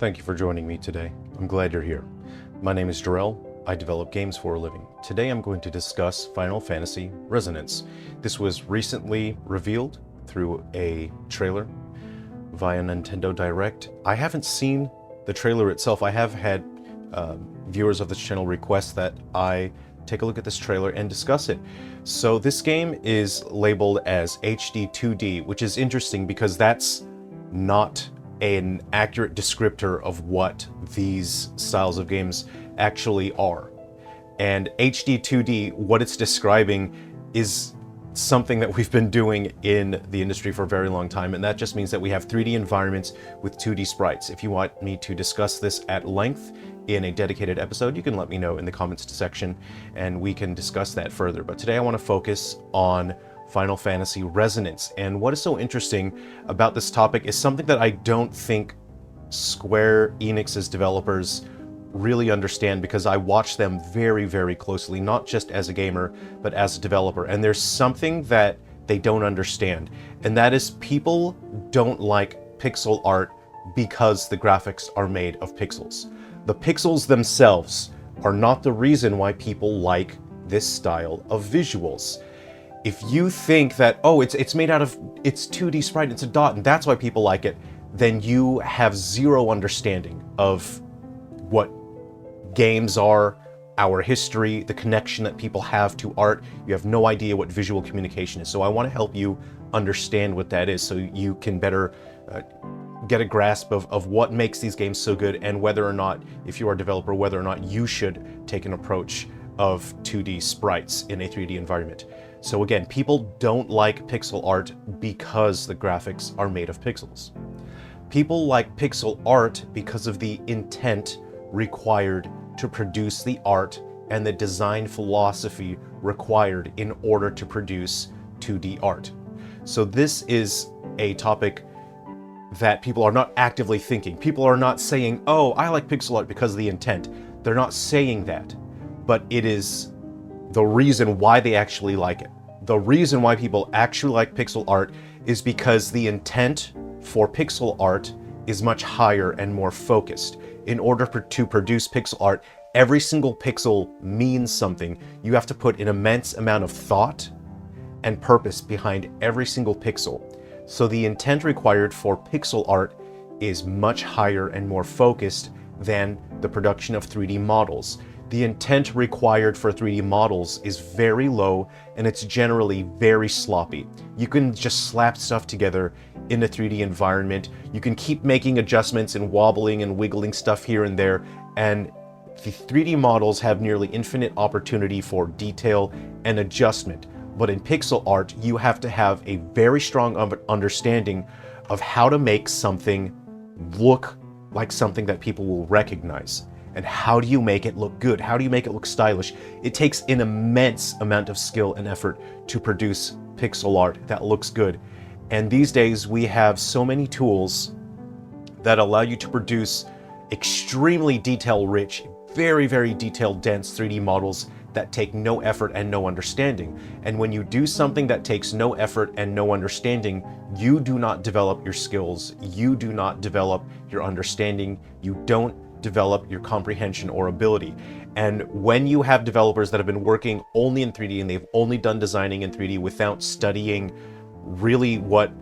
Thank you for joining me today. I'm glad you're here. My name is Jerrel. I develop games for a living. Today I'm going to discuss Final Fantasy Resonance. This was recently revealed through a trailer via Nintendo Direct. I haven't seen the trailer itself. I have had viewers of this channel request that I take a look at this trailer and discuss it. So this game is labeled as HD 2D, which is interesting because that's not an accurate descriptor of what these styles of games actually are. And HD 2D, what it's describing is something that we've been doing in the industry for a very long time, and that just means that we have 3D environments with 2D sprites. If you want me to discuss this at length in a dedicated episode, you can let me know in the comments section and we can discuss that further. But today I want to focus on Final Fantasy Resonance. And what is so interesting about this topic is something that I don't think Square Enix's developers really understand, because I watch them very, very closely, not just as a gamer, but as a developer. And there's something that they don't understand, and that is people don't like pixel art because the graphics are made of pixels. The pixels themselves are not the reason why people like this style of visuals. If you think that, oh, it's made out of, it's 2D sprite, it's a dot, and that's why people like it, then you have zero understanding of what games are, our history, the connection that people have to art. You have no idea what visual communication is. So I want to help you understand what that is so you can better get a grasp of what makes these games so good, and whether or not, if you are a developer, whether or not you should take an approach of 2D sprites in a 3D environment. So again, people don't like pixel art because the graphics are made of pixels. People like pixel art because of the intent required to produce the art and the design philosophy required in order to produce 2D art. So this is a topic that people are not actively thinking. People are not saying, oh, I like pixel art because of the intent. They're not saying that, but it is the reason why they actually like it. The reason why people actually like pixel art is because the intent for pixel art is much higher and more focused. In order to produce pixel art, every single pixel means something. You have to put an immense amount of thought and purpose behind every single pixel. So the intent required for pixel art is much higher and more focused than the production of 3D models. The intent required for 3D models is very low, and it's generally very sloppy. You can just slap stuff together in a 3D environment. You can keep making adjustments and wobbling and wiggling stuff here and there, and the 3D models have nearly infinite opportunity for detail and adjustment. But in pixel art, you have to have a very strong understanding of how to make something look like something that people will recognize. And how do you make it look good? How do you make it look stylish? It takes an immense amount of skill and effort to produce pixel art that looks good. And these days we have so many tools that allow you to produce extremely detail-rich, very, very detailed, dense 3D models that take no effort and no understanding. And when you do something that takes no effort and no understanding, you do not develop your skills, you do not develop your understanding, you don't develop your comprehension or ability. And when you have developers that have been working only in 3D and they've only done designing in 3D without studying really what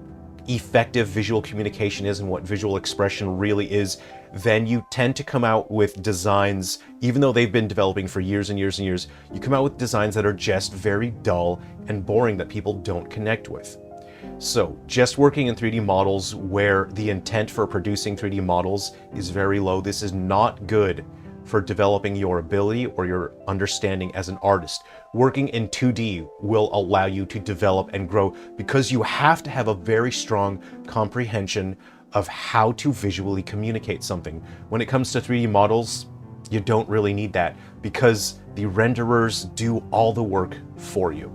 effective visual communication is and what visual expression really is, then you tend to come out with designs, even though they've been developing for years and years and years, you come out with designs that are just very dull and boring that people don't connect with. So just working in 3D models where the intent for producing 3D models is very low, this is not good for developing your ability or your understanding as an artist. Working in 2D will allow you to develop and grow because you have to have a very strong comprehension of how to visually communicate something. When it comes to 3D models, you don't really need that because the renderers do all the work for you.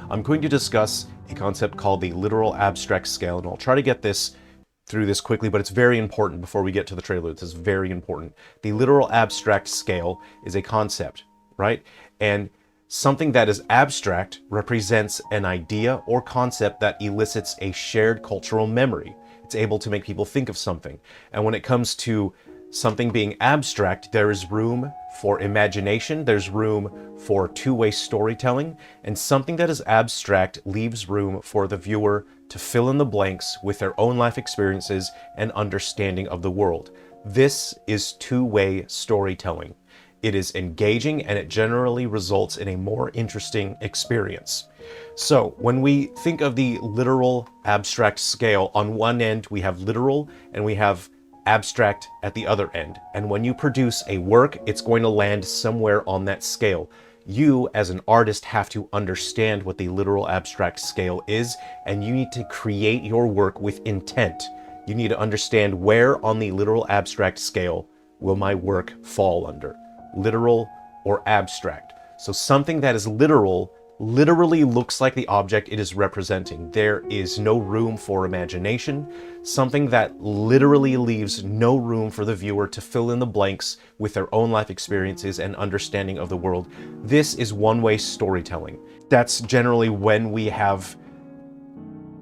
I'm going to discuss a concept called the literal abstract scale, and I'll try to get through this quickly, but it's very important before we get to the trailer. This is very important. The literal abstract scale is a concept, right? And something that is abstract represents an idea or concept that elicits a shared cultural memory. It's able to make people think of something. And when it comes to something being abstract, there is room for imagination, there's room for two-way storytelling, and something that is abstract leaves room for the viewer to fill in the blanks with their own life experiences and understanding of the world. This is two-way storytelling. It is engaging and it generally results in a more interesting experience. So when we think of the literal abstract scale, on one end we have literal and we have abstract at the other end. And when you produce a work, it's going to land somewhere on that scale. You, as an artist, have to understand what the literal abstract scale is, and you need to create your work with intent. You need to understand where on the literal abstract scale will my work fall under, literal or abstract. So something that is literal literally looks like the object it is representing. There is no room for imagination. Something that literally leaves no room for the viewer to fill in the blanks with their own life experiences and understanding of the world. This is one-way storytelling. That's generally when we have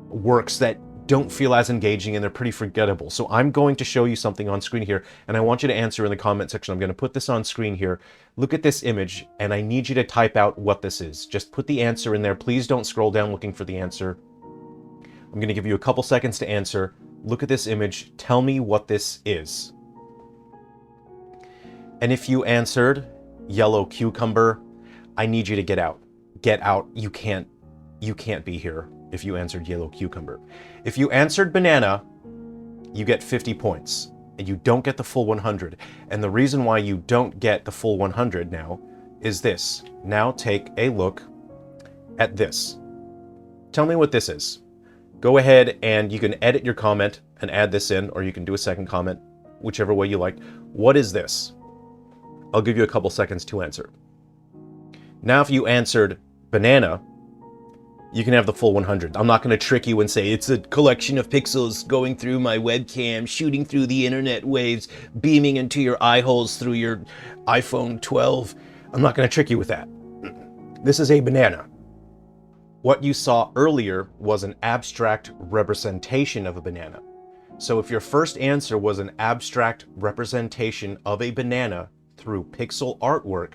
works that don't feel as engaging and they're pretty forgettable. So I'm going to show you something on screen here, and I want you to answer in the comment section. I'm going to put this on screen here. Look at this image, and I need you to type out what this is. Just put the answer in there. Please don't scroll down looking for the answer. I'm going to give you a couple seconds to answer. Look at this image. Tell me what this is. And if you answered yellow cucumber, I need you to get out. Get out. You can't be here if you answered yellow cucumber. If you answered banana, you get 50 points, and you don't get the full 100. And the reason why you don't get the full 100 now is this. Now take a look at this. Tell me what this is. Go ahead and you can edit your comment and add this in, or you can do a second comment, whichever way you like. What is this? I'll give you a couple seconds to answer. Now, if you answered banana, you can have the full 100. I'm not going to trick you and say it's a collection of pixels going through my webcam, shooting through the internet waves, beaming into your eye holes through your iPhone 12. I'm not going to trick you with that. This is a banana. What you saw earlier was an abstract representation of a banana. So if your first answer was an abstract representation of a banana through pixel artwork,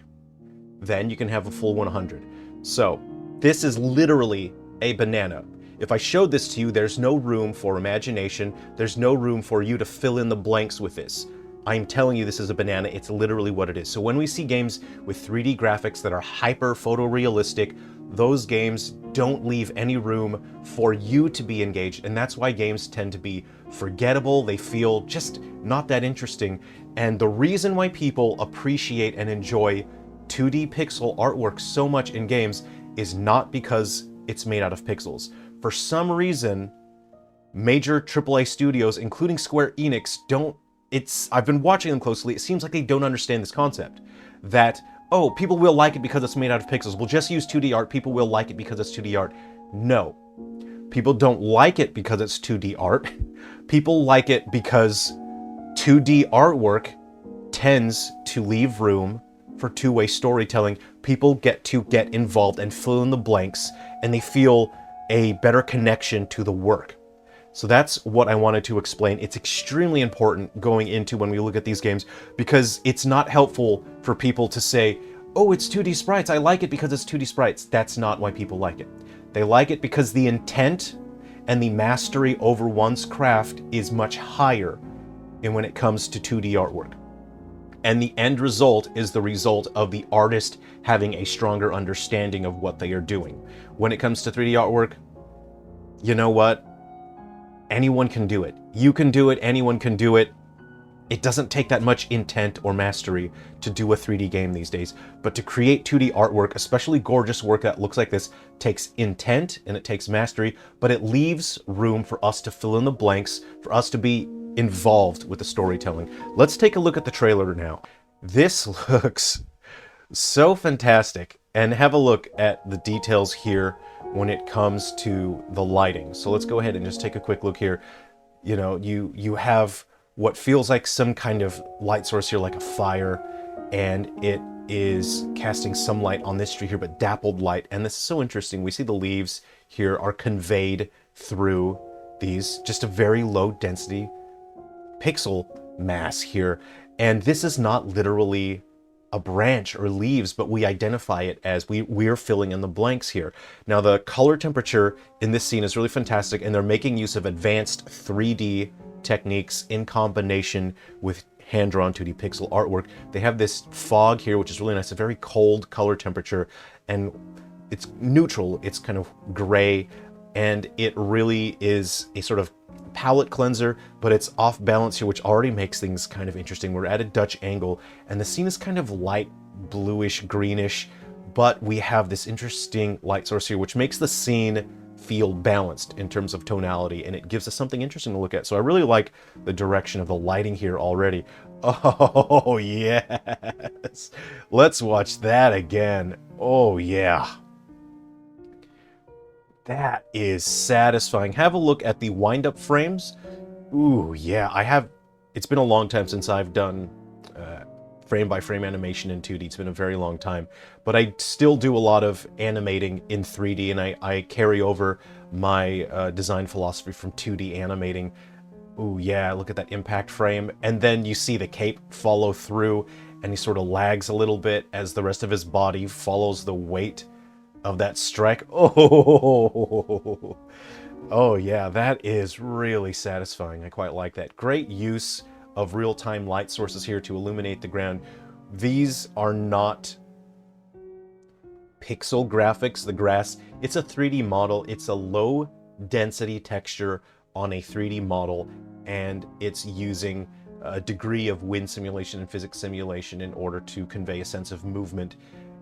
then you can have a full 100. So this is literally a banana. If I showed this to you, there's no room for imagination. There's no room for you to fill in the blanks with this. I'm telling you this is a banana. It's literally what it is. So when we see games with 3D graphics that are hyper photorealistic, those games don't leave any room for you to be engaged. And that's why games tend to be forgettable. They feel just not that interesting. And the reason why people appreciate and enjoy 2D pixel artwork so much in games is not because it's made out of pixels. For some reason, major AAA studios, including Square Enix, I've been watching them closely, it seems like they don't understand this concept. That, oh, people will like it because it's made out of pixels. We'll just use 2D art, people will like it because it's 2D art. No. People don't like it because it's 2D art. People like it because 2D artwork tends to leave room for two-way storytelling. People get to get involved and fill in the blanks, and they feel a better connection to the work. So that's what I wanted to explain. It's extremely important going into when we look at these games, because it's not helpful for people to say, oh, it's 2D sprites, I like it because it's 2D sprites. That's not why people like it. They like it because the intent and the mastery over one's craft is much higher when it comes to 2D artwork. And the end result is the result of the artist having a stronger understanding of what they are doing. When it comes to 3D artwork, you know what? Anyone can do it. You can do it, anyone can do it. It doesn't take that much intent or mastery to do a 3D game these days. But to create 2D artwork, especially gorgeous work that looks like this, takes intent and it takes mastery, but it leaves room for us to fill in the blanks, for us to be involved with the storytelling. Let's take a look at the trailer now. This looks so fantastic, and have a look at the details here when it comes to the lighting. So let's go ahead and just take a quick look here. You know, you have what feels like some kind of light source here, like a fire, and it is casting some light on this tree here, but dappled light. And this is so interesting. We see the leaves here are conveyed through these, just a very low density pixel mass here. And this is not literally a branch or leaves, but we identify it as we're filling in the blanks here. Now the color temperature in this scene is really fantastic, and they're making use of advanced 3D techniques in combination with hand-drawn 2D pixel artwork. They have this fog here, which is really nice, a very cold color temperature, and it's neutral, it's kind of gray, and it really is a sort of palette cleanser, but it's off balance here, which already makes things kind of interesting. We're at a Dutch angle, and the scene is kind of light bluish, greenish, but we have this interesting light source here, which makes the scene feel balanced in terms of tonality, and it gives us something interesting to look at. So I really like the direction of the lighting here already. Oh, yes. Let's watch that again. Oh, yeah. That is satisfying. Have a look at the wind-up frames. Ooh, yeah, it's been a long time since I've done frame-by-frame animation in 2D. It's been a very long time. But I still do a lot of animating in 3D, and I carry over my design philosophy from 2D animating. Ooh, yeah, look at that impact frame. And then you see the cape follow through, and he sort of lags a little bit as the rest of his body follows the weight of that strike. Oh, oh yeah, that is really satisfying. I quite like that. Great use of real-time light sources here to illuminate the ground. These are not pixel graphics. The grass, it's a 3D model. It's a low density texture on a 3D model, and it's using a degree of wind simulation and physics simulation in order to convey a sense of movement.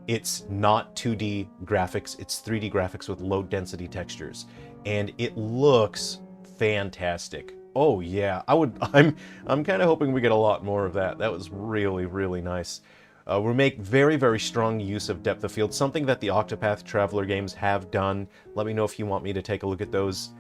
It's not 2D graphics, it's 3D graphics with low density textures, and it looks fantastic. Oh yeah, I'm kind of hoping we get a lot more of that. That was really, really nice. We make very, very strong use of depth of field, something that the Octopath Traveler games have done. Let me know if you want me to take a look at those.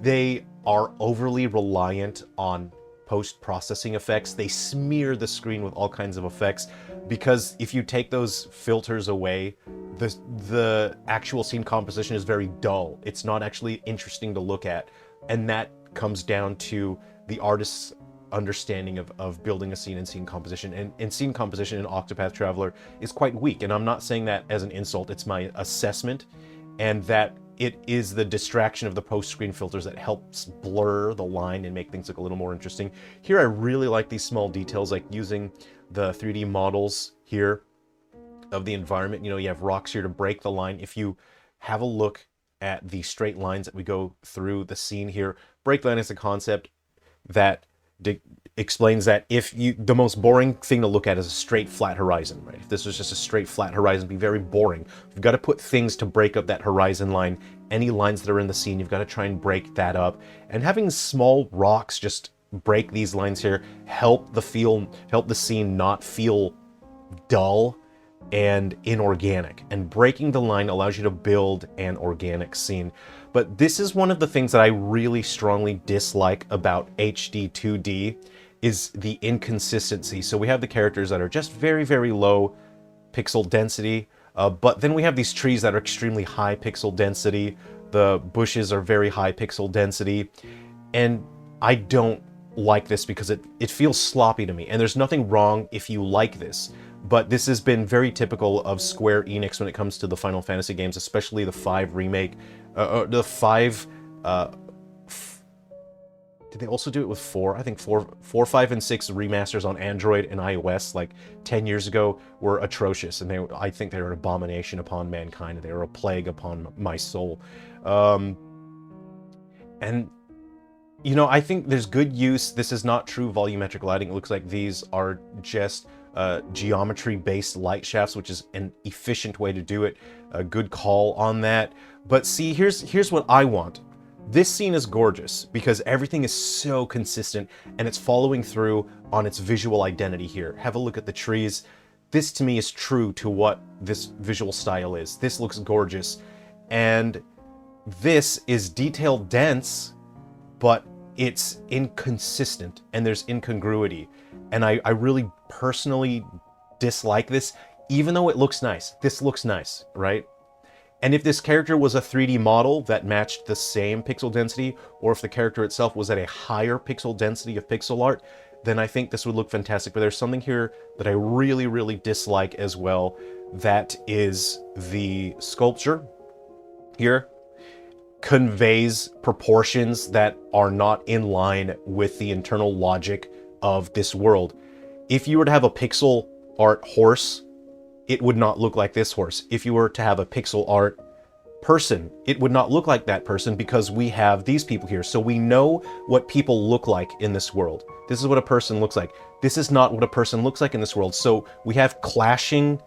They are overly reliant on post-processing effects. They smear the screen with all kinds of effects, because if you take those filters away, the actual scene composition is very dull. It's not actually interesting to look at, and that comes down to the artist's understanding of building a scene and scene composition. And scene composition in Octopath Traveler is quite weak, and I'm not saying that as an insult. It's my assessment, and that it is the distraction of the post-screen filters that helps blur the line and make things look a little more interesting. Here I really like these small details, like using the 3D models here of the environment. You know, you have rocks here to break the line. If you have a look at the straight lines that we go through the scene here, break line is a concept that explains that the most boring thing to look at is a straight flat horizon, right? If this was just a straight flat horizon, it'd be very boring. You've got to put things to break up that horizon line. Any lines that are in the scene, you've got to try and break that up. And having small rocks just break these lines here help the scene not feel dull and inorganic. And breaking the line allows you to build an organic scene. But this is one of the things that I really strongly dislike about HD 2D is the inconsistency. So we have the characters that are just very, very low pixel density, but then we have these trees that are extremely high pixel density. The bushes are very high pixel density, and I don't like this because it feels sloppy to me. And there's nothing wrong if you like this, but this has been very typical of Square Enix when it comes to the Final Fantasy games, especially the 5 remake. The 5, did they also do it with 4? I think 4, 5, and 6 remasters on Android and iOS like 10 years ago were atrocious, and I think they were an abomination upon mankind. They were a plague upon my soul. And you know, I think there's good use. This is not true volumetric lighting. It looks like these are just geometry-based light shafts, which is an efficient way to do it. A good call on that. But see, here's what I want. This scene is gorgeous because everything is so consistent and it's following through on its visual identity here. Have a look at the trees. This to me is true to what this visual style is. This looks gorgeous. And this is detail dense, but it's inconsistent and there's incongruity. And I really personally dislike this, even though it looks nice. This looks nice, right? And if this character was a 3D model that matched the same pixel density, or if the character itself was at a higher pixel density of pixel art, then I think this would look fantastic. But there's something here that I really, really dislike as well. That is the sculpture here conveys proportions that are not in line with the internal logic of this world. If you were to have a pixel art horse, it would not look like this horse. If you were to have a pixel art person, it would not look like that person, because we have these people here. So we know what people look like in this world. This is what a person looks like. This is not what a person looks like in this world. So we have clashing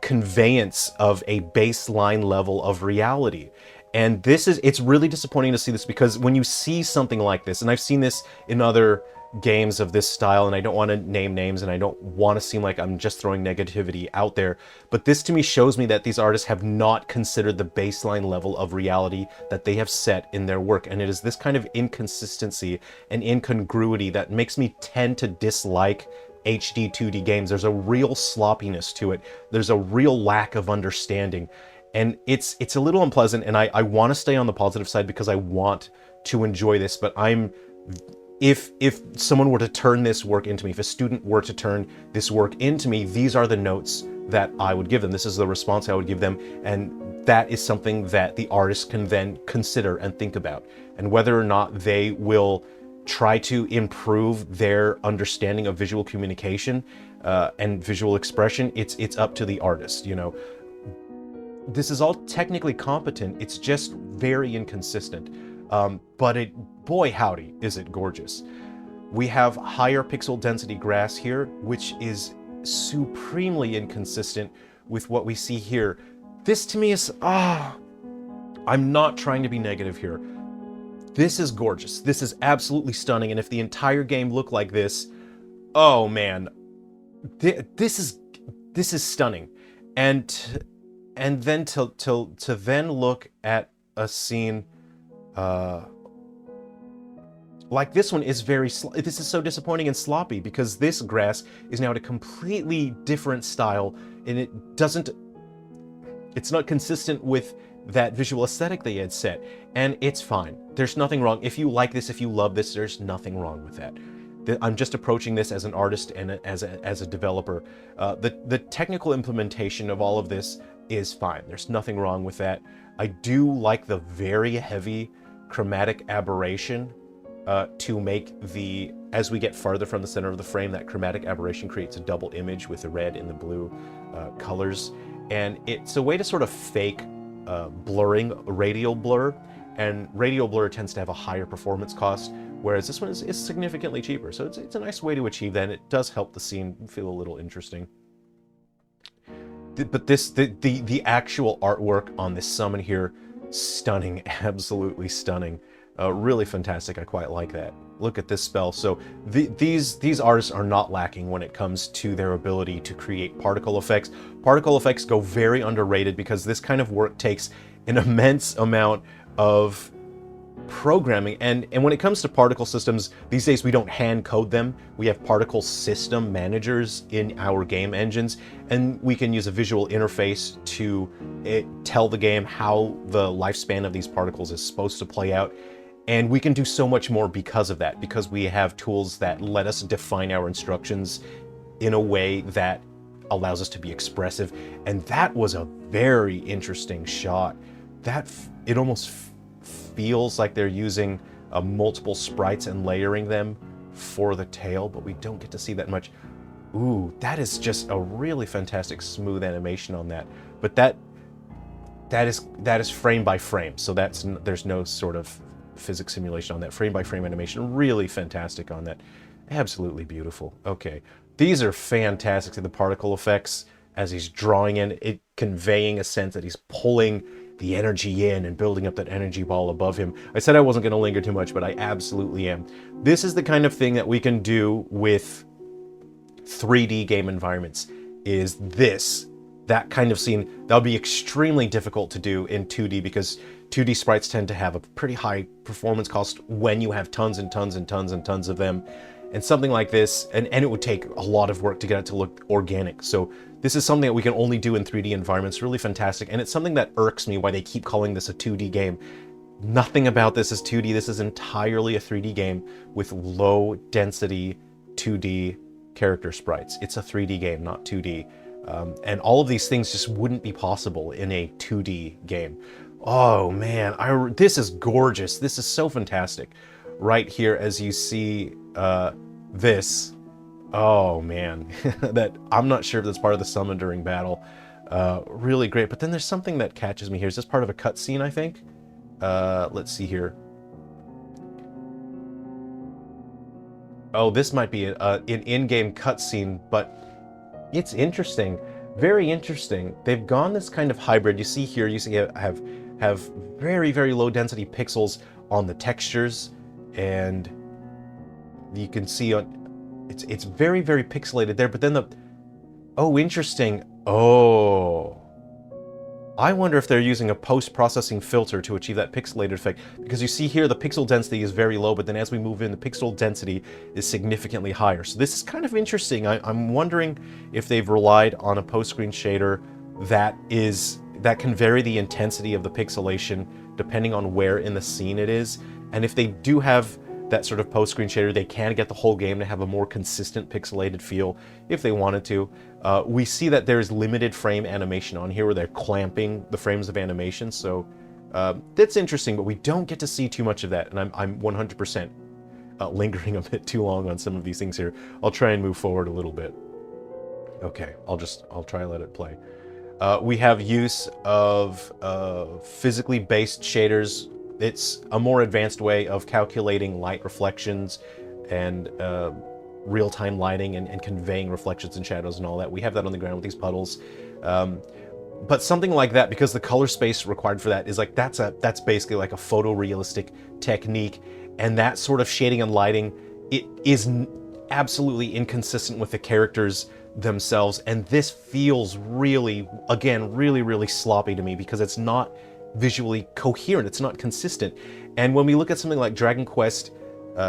conveyance of a baseline level of reality. And it's really disappointing to see this, because when you see something like this, and I've seen this in other games of this style, and I don't want to name names, and I don't want to seem like I'm just throwing negativity out there, but this to me shows me that these artists have not considered the baseline level of reality that they have set in their work. And it is this kind of inconsistency and incongruity that makes me tend to dislike HD 2D games. There's a real sloppiness to it. There's a real lack of understanding. And it's a little unpleasant, and I want to stay on the positive side because I want to enjoy this, but if someone were to turn this work into me, if a student were to turn this work into me, these are the notes that I would give them. This is the response I would give them, and that is something that the artist can then consider and think about. And whether or not they will try to improve their understanding of visual communication and visual expression, it's up to the artist, you know. This is all technically competent, it's just very inconsistent. But boy howdy, is it gorgeous. We have higher pixel density grass here, which is supremely inconsistent with what we see here. This to me is, I'm not trying to be negative here. This is gorgeous. This is absolutely stunning. And if the entire game looked like this, oh man, this is stunning. And then to then look at a scene like this one is this is so disappointing and sloppy, because this grass is now at a completely different style, and it's not consistent with that visual aesthetic they had set, and it's fine. There's nothing wrong. If you like this, if you love this, there's nothing wrong with that. I'm just approaching this as an artist and as a developer. The technical implementation of all of this is fine. There's nothing wrong with that. I do like the very heavy chromatic aberration to make as we get farther from the center of the frame, that chromatic aberration creates a double image with the red and the blue colors. And it's a way to sort of fake blurring, radial blur. And radial blur tends to have a higher performance cost, whereas this one is significantly cheaper. So it's a nice way to achieve that, and it does help the scene feel a little interesting. But the actual artwork on this summon here, stunning, absolutely stunning. Really fantastic. I quite like that. Look at this spell. So these artists are not lacking when it comes to their ability to create particle effects. Particle effects go very underrated, because this kind of work takes an immense amount of programming, and when it comes to particle systems these days, we don't hand code them. We have particle system managers in our game engines, and we can use a visual interface to tell the game how the lifespan of these particles is supposed to play out. And we can do so much more because of that, because we have tools that let us define our instructions in a way that allows us to be expressive. And that was a very interesting shot. It almost feels like they're using multiple sprites and layering them for the tail, but we don't get to see that much. Ooh, that is just a really fantastic smooth animation on that. But that is frame by frame, so there's no sort of physics simulation on that. Frame by frame animation, really fantastic on that. Absolutely beautiful. Okay, these are fantastic. The particle effects as he's drawing in, it conveying a sense that he's pulling the energy in and building up that energy ball above him. I said I wasn't going to linger too much, but I absolutely am. This is the kind of thing that we can do with 3D game environments, is that kind of scene. That'll be extremely difficult to do in 2D, because 2D sprites tend to have a pretty high performance cost when you have tons and tons and tons and tons of them. And something like this, and it would take a lot of work to get it to look organic. So This is something that we can only do in 3D environments. Really fantastic. And it's something that irks me why they keep calling this a 2D game. Nothing about this is 2D. This is entirely a 3D game with low density 2D character sprites. It's a 3D game, not 2D. And all of these things just wouldn't be possible in a 2D game. Oh man, this is gorgeous. This is so fantastic. Right here, as you see this. Oh man, that I'm not sure if that's part of the summon during battle. Really great. But then there's something that catches me here. Is this part of a cutscene, I think? Let's see here. Oh, this might be an in-game cutscene, but it's interesting. Very interesting. They've gone this kind of hybrid. You see here, you see have very, very low density pixels on the textures, and you can see on it's very, very pixelated there, but then oh, interesting. Oh, I wonder if they're using a post-processing filter to achieve that pixelated effect, because you see here the pixel density is very low, but then as we move in, the pixel density is significantly higher. So this is kind of interesting. I'm wondering if they've relied on a post-screen shader that can vary the intensity of the pixelation depending on where in the scene it is, and if they do have that sort of post-screen shader, they can get the whole game to have a more consistent pixelated feel if they wanted to. We see that there's limited frame animation on here where they're clamping the frames of animation, so that's interesting, but we don't get to see too much of that, and I'm 100% lingering a bit too long on some of these things here. I'll try and move forward a little bit. Okay, I'll try and let it play. We have use of physically based shaders. It's a more advanced way of calculating light reflections and real-time lighting and conveying reflections and shadows and all that. We have that on the ground with these puddles. But something like that, because the color space required for that is like, that's basically like a photorealistic technique. And that sort of shading and lighting, it is absolutely inconsistent with the characters themselves. And this feels really, again, really, really sloppy to me because it's not visually coherent, it's not consistent. And when we look at something like Dragon Quest VII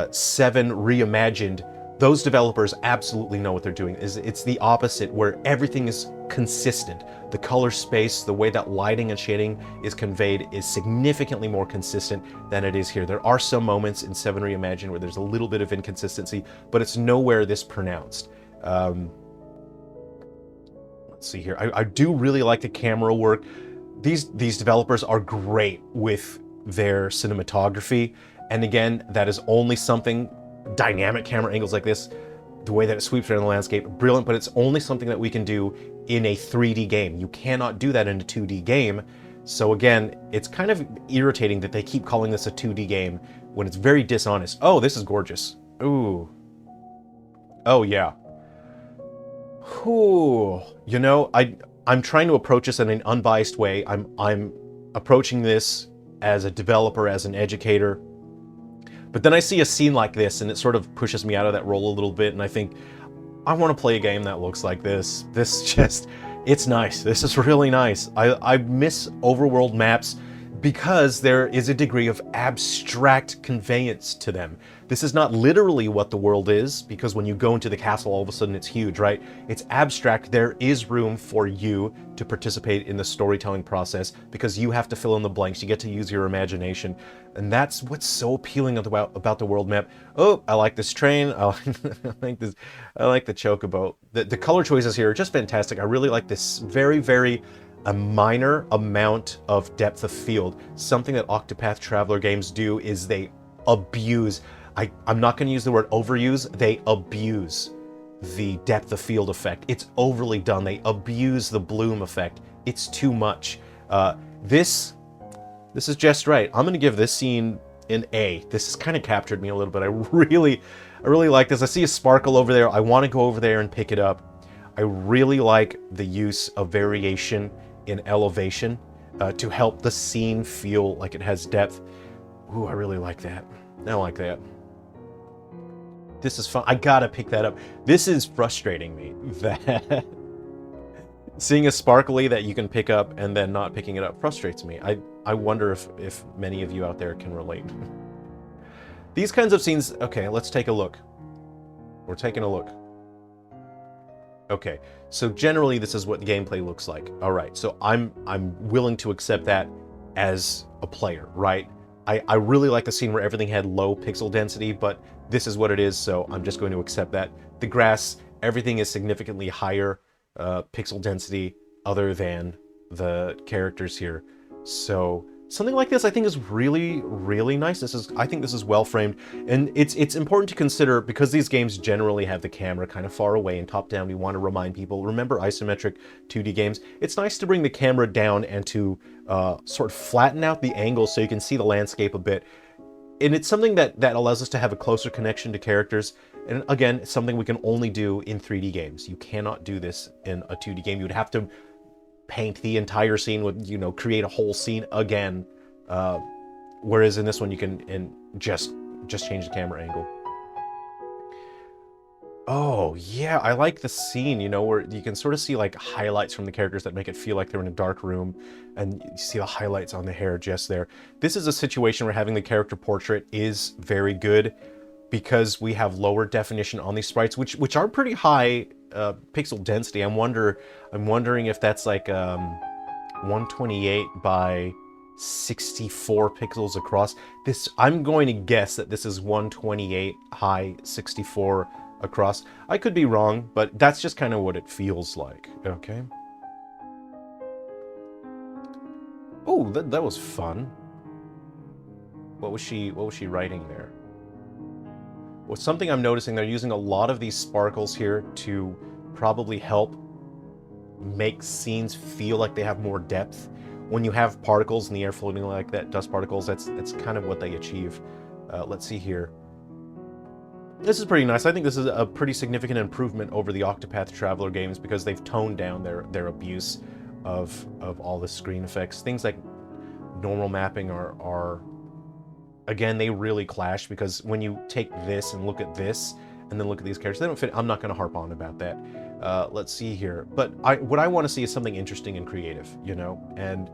Reimagined, those developers absolutely know what they're doing. It's the opposite, where everything is consistent. The color space, the way that lighting and shading is conveyed is significantly more consistent than it is here. There are some moments in VII Reimagined where there's a little bit of inconsistency, but it's nowhere this pronounced. Let's see here. I do really like the camera work. These developers are great with their cinematography, and again, that is only something, dynamic camera angles like this, the way that it sweeps around the landscape, brilliant, but it's only something that we can do in a 3D game. You cannot do that in a 2D game. So again, it's kind of irritating that they keep calling this a 2D game when it's very dishonest. Oh, this is gorgeous. Ooh. Oh yeah. Whew. You know, I'm trying to approach this in an unbiased way. I'm approaching this as a developer, as an educator. But then I see a scene like this and it sort of pushes me out of that role a little bit, and I think, I want to play a game that looks like this. It's nice. This is really nice. I miss overworld maps because there is a degree of abstract conveyance to them. This is not literally what the world is, because when you go into the castle, all of a sudden it's huge, right? It's abstract. There is room for you to participate in the storytelling process because you have to fill in the blanks. You get to use your imagination. And that's what's so appealing about the world map. Oh, I like this train. I like this. I like the chocobo. The color choices here are just fantastic. I really like this very, very a minor amount of depth of field. Something that Octopath Traveler games do is they abuse, I'm not going to use the word overuse, they abuse the depth of field effect. It's overly done. They abuse the bloom effect. It's too much. This is just right. I'm going to give this scene an A. This has kind of captured me a little bit. I really like this. I see a sparkle over there. I want to go over there and pick it up. I really like the use of variation in elevation to help the scene feel like it has depth. Ooh, I really like that. I like that. This is fun. I gotta pick that up. This is frustrating me, that seeing a sparkly that you can pick up and then not picking it up frustrates me. I wonder if many of you out there can relate. These kinds of scenes, okay, let's take a look. We're taking a look. Okay, so generally this is what the gameplay looks like. All right, so I'm willing to accept that as a player, right? I really like the scene where everything had low pixel density, but this is what it is, so I'm just going to accept that. The grass, everything is significantly higher pixel density other than the characters here. So something like this I think is really, really nice. I think this is well framed, and it's important to consider because these games generally have the camera kind of far away and top down. We want to remind people, remember isometric 2D games. It's nice to bring the camera down and to sort of flatten out the angle so you can see the landscape a bit. And it's something that allows us to have a closer connection to characters. And again, it's something we can only do in 3D games. You cannot do this in a 2D game. You would have to paint the entire scene with, you know, create a whole scene again. Whereas in this one, you can just change the camera angle. Oh, yeah, I like the scene, you know, where you can sort of see like highlights from the characters that make it feel like they're in a dark room, and you see the highlights on the hair just there. This is a situation where having the character portrait is very good because we have lower definition on these sprites, which are pretty high pixel density. I'm wondering if that's like 128 by 64 pixels across. This, I'm going to guess that this is 128 high, 64 across. I could be wrong, but that's just kind of what it feels like. Okay. Oh, that was fun. What was she writing there? Well, something I'm noticing, they're using a lot of these sparkles here to probably help make scenes feel like they have more depth. When you have particles in the air floating like that, dust particles, that's kind of what they achieve. Let's see here. This is pretty nice. I think this is a pretty significant improvement over the Octopath Traveler games because they've toned down their abuse of all the screen effects. Things like normal mapping are again, they really clash because when you take this and look at this and then look at these characters, they don't fit. I'm not going to harp on about that. Let's see here. But what I want to see is something interesting and creative, you know, and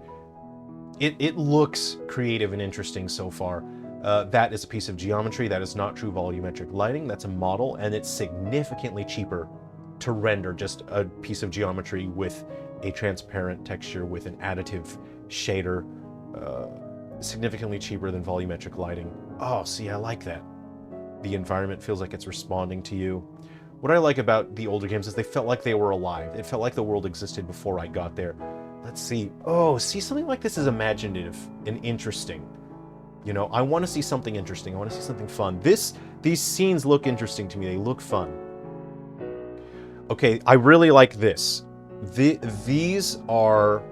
it looks creative and interesting so far. That is a piece of geometry. That is not true volumetric lighting. That's a model, and it's significantly cheaper to render just a piece of geometry with a transparent texture with an additive shader. Significantly cheaper than volumetric lighting. Oh, see, I like that. The environment feels like it's responding to you. What I like about the older games is they felt like they were alive. It felt like the world existed before I got there. Let's see. Oh, see, something like this is imaginative and interesting. You know, I want to see something interesting. I want to see something fun. These scenes look interesting to me. They look fun. Okay, I really like this. These are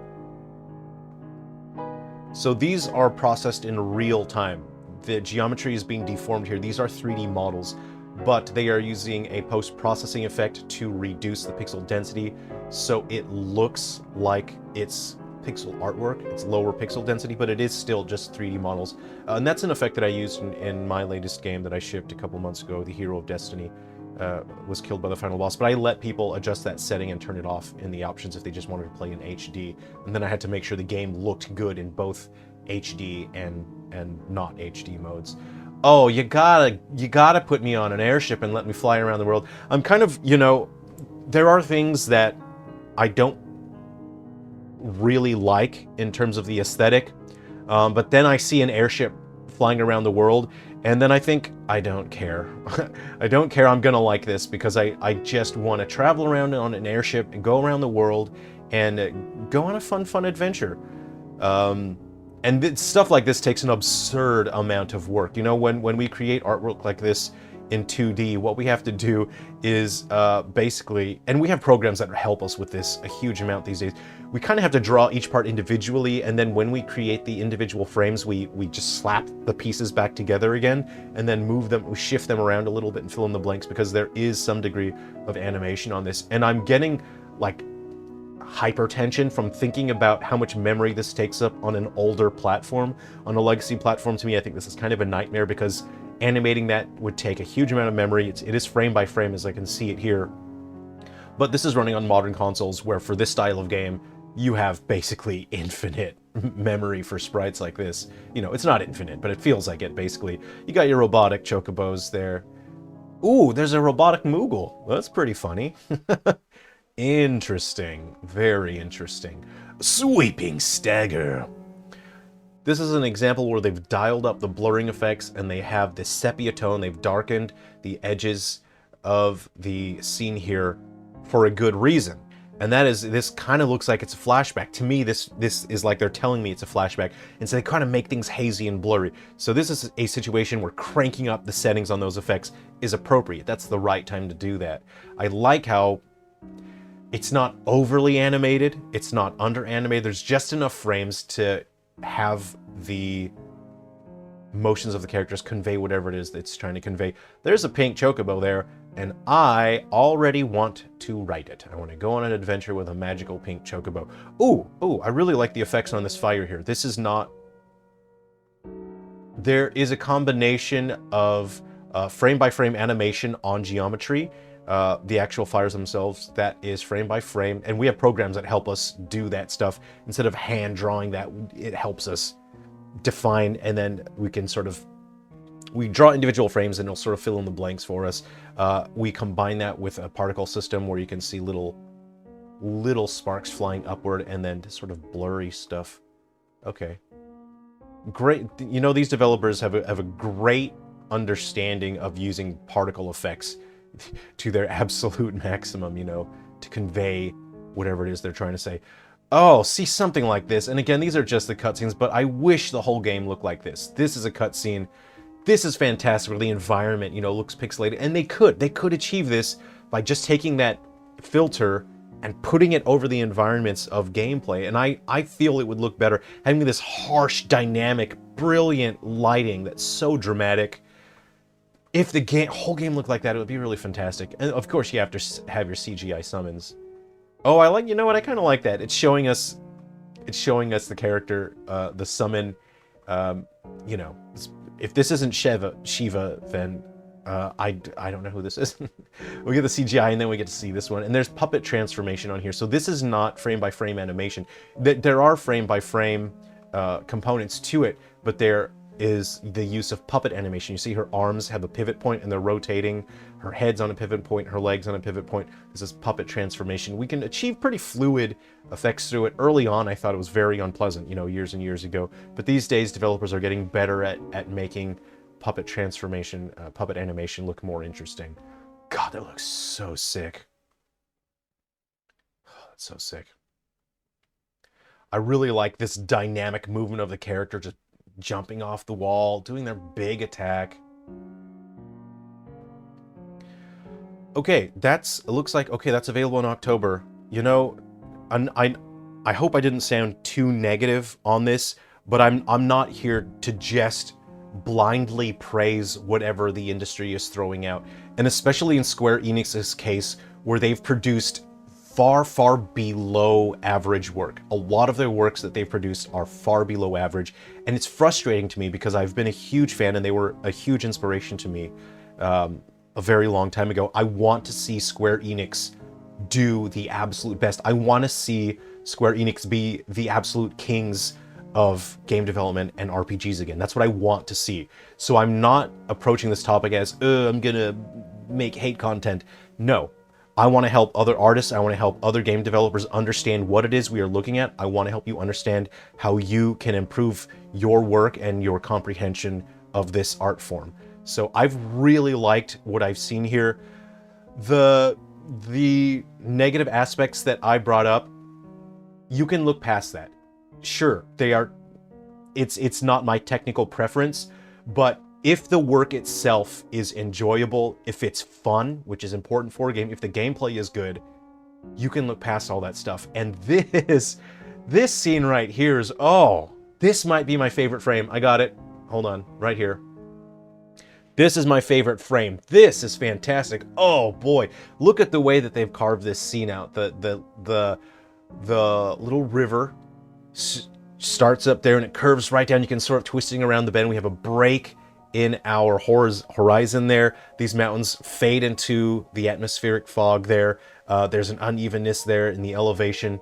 processed in real time. The geometry is being deformed here. These are 3D models, but they are using a post-processing effect to reduce the pixel density, so it looks like it's pixel artwork. It's lower pixel density, but it is still just 3D models. And that's an effect that I used in my latest game that I shipped a couple months ago, The Hero of Destiny. Was killed by the final boss, but I let people adjust that setting and turn it off in the options if they just wanted to play in HD. And then I had to make sure the game looked good in both HD and not HD modes. Oh, you gotta put me on an airship and let me fly around the world. I'm kind of, you know, there are things that I don't really like in terms of the aesthetic, but then I see an airship flying around the world, and then I think, I don't care. I don't care, I'm gonna like this because I just want to travel around on an airship and go around the world and go on a fun adventure. And stuff like this takes an absurd amount of work. You know, when we create artwork like this in 2D, what we have to do is basically, and we have programs that help us with this a huge amount these days, we kind of have to draw each part individually, and then when we create the individual frames, we just slap the pieces back together again, and then move them, we shift them around a little bit and fill in the blanks, because there is some degree of animation on this. And I'm getting, like, hypertension from thinking about how much memory this takes up on an older platform. On a legacy platform, to me, I think this is kind of a nightmare, because animating that would take a huge amount of memory. It is frame by frame, as I can see it here. But this is running on modern consoles, where for this style of game, you have basically infinite memory for sprites like this. You know, it's not infinite, but it feels like it, basically. You got your robotic chocobos there. Ooh, there's a robotic Moogle. That's pretty funny. Interesting. Very interesting. Sweeping stagger. This is an example where they've dialed up the blurring effects and they have this sepia tone. They've darkened the edges of the scene here for a good reason. And that is, this kind of looks like it's a flashback. To me, this is like they're telling me it's a flashback. And so they kind of make things hazy and blurry. So this is a situation where cranking up the settings on those effects is appropriate. That's the right time to do that. I like how it's not overly animated. It's not under animated. There's just enough frames to have the motions of the characters convey whatever it is that's trying to convey. There's a pink chocobo there, and I already want to ride it. I want to go on an adventure with a magical pink chocobo. Ooh, I really like the effects on this fire here. This is not... There is a combination of frame-by-frame animation on geometry. The actual fires themselves, that is frame by frame, and we have programs that help us do that stuff. Instead of hand drawing that, it helps us define, and then we can sort of, we draw individual frames and it'll sort of fill in the blanks for us. We combine that with a particle system where you can see little sparks flying upward and then sort of blurry stuff. Okay. Great. You know, these developers have a great understanding of using particle effects to their absolute maximum, you know, to convey whatever it is they're trying to say. Oh, see something like this. And again, these are just the cutscenes, but I wish the whole game looked like this. This is a cutscene. This is fantastic where the environment, you know, looks pixelated. And they could achieve this by just taking that filter and putting it over the environments of gameplay. And I feel it would look better having this harsh, dynamic, brilliant lighting that's so dramatic. If the whole game looked like that, it would be really fantastic. And of course, you have to have your CGI summons. Oh, you know what? I kind of like that. It's showing us the character, the summon. You know, if this isn't Shiva, then I don't know who this is. We get the CGI and then we get to see this one. And there's puppet transformation on here. So this is not frame by frame animation. There are frame by frame components to it, but there is the use of puppet animation. You see her arms have a pivot point and they're rotating. Her head's on a pivot point, her legs on a pivot point. This is puppet transformation. We can achieve pretty fluid effects through it. Early on, I thought it was very unpleasant, you know, years and years ago. But these days, developers are getting better at making puppet transformation, puppet animation look more interesting. God, that looks so sick. Oh, that's so sick. I really like this dynamic movement of the character just jumping off the wall, doing their big attack. Okay, it looks like, okay, that's available in October. You know, I hope I didn't sound too negative on this, but I'm not here to just blindly praise whatever the industry is throwing out. And especially in Square Enix's case, where they've produced far below average work. A lot of their works that they've produced are far below average, and it's frustrating to me because I've been a huge fan and they were a huge inspiration to me a very long time ago. I want to see Square Enix do the absolute best. I want to see Square Enix be the absolute kings of game development and RPGs again. That's what I want to see. So I'm not approaching this topic as, I'm gonna make hate content. No. I want to help other artists. I want to help other game developers understand what it is we are looking at. I want to help you understand how you can improve your work and your comprehension of this art form. So I've really liked what I've seen here. The negative aspects that I brought up, you can look past that. Sure, it's not my technical preference, but if the work itself is enjoyable, if it's fun, which is important for a game, if the gameplay is good, you can look past all that stuff. And this scene right here is, oh, this might be my favorite frame. I got it. Hold on, right here. This is my favorite frame. This is fantastic. Oh boy, look at the way that they've carved this scene out. The little river starts up there and it curves right down. You can sort of twisting around the bend. We have a break in our horizon there. These mountains fade into the atmospheric fog there. There's an unevenness there in the elevation.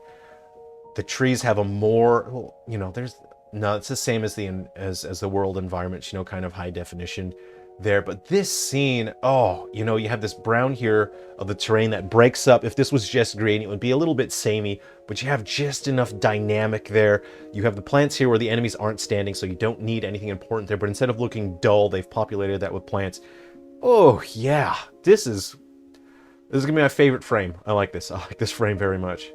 The trees have a more, you know, it's the same as the world environment, you know, kind of high definition. there. But this scene, oh, you know, you have this brown here of the terrain that breaks up. If this was just green, it would be a little bit samey, but you have just enough dynamic there. You have the plants here where the enemies aren't standing, so you don't need anything important there. But instead of looking dull, they've populated that with plants. Oh, yeah. This is gonna be my favorite frame. I like this. I like this frame very much.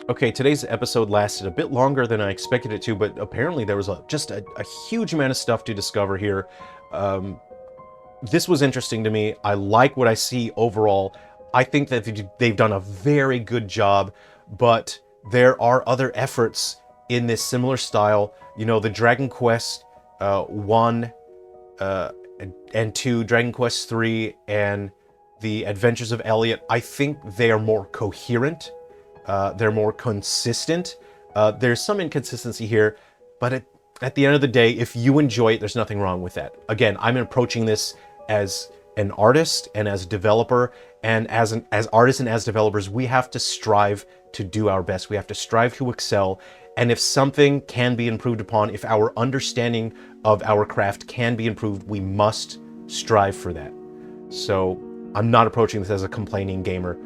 Okay, today's episode lasted a bit longer than I expected it to, but apparently there was just a huge amount of stuff to discover here. This was interesting to me. I like what I see overall. I think that they've done a very good job, but there are other efforts in this similar style. You know, the Dragon Quest 1 and 2, Dragon Quest 3, and the Adventures of Elliot, I think they are more coherent. They're more consistent. There's some inconsistency here, but at the end of the day, if you enjoy it, there's nothing wrong with that. Again, I'm approaching this as an artist and as a developer, and as artists and as developers, we have to strive to do our best. We have to strive to excel. And if something can be improved upon, if our understanding of our craft can be improved, we must strive for that. So I'm not approaching this as a complaining gamer.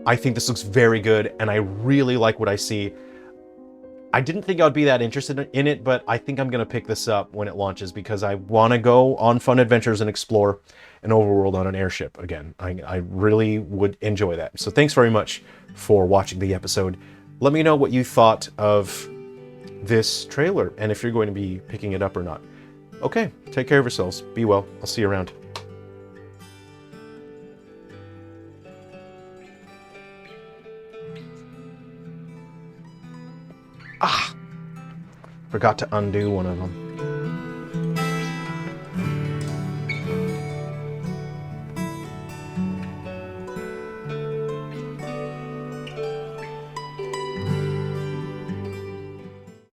I think this looks very good, and I really like what I see. I didn't think I'd be that interested in it, but I think I'm going to pick this up when it launches because I want to go on fun adventures and explore an overworld on an airship again. I really would enjoy that. So thanks very much for watching the episode. Let me know what you thought of this trailer and if you're going to be picking it up or not. Okay, take care of yourselves. Be well. I'll see you around. Forgot to undo one of them.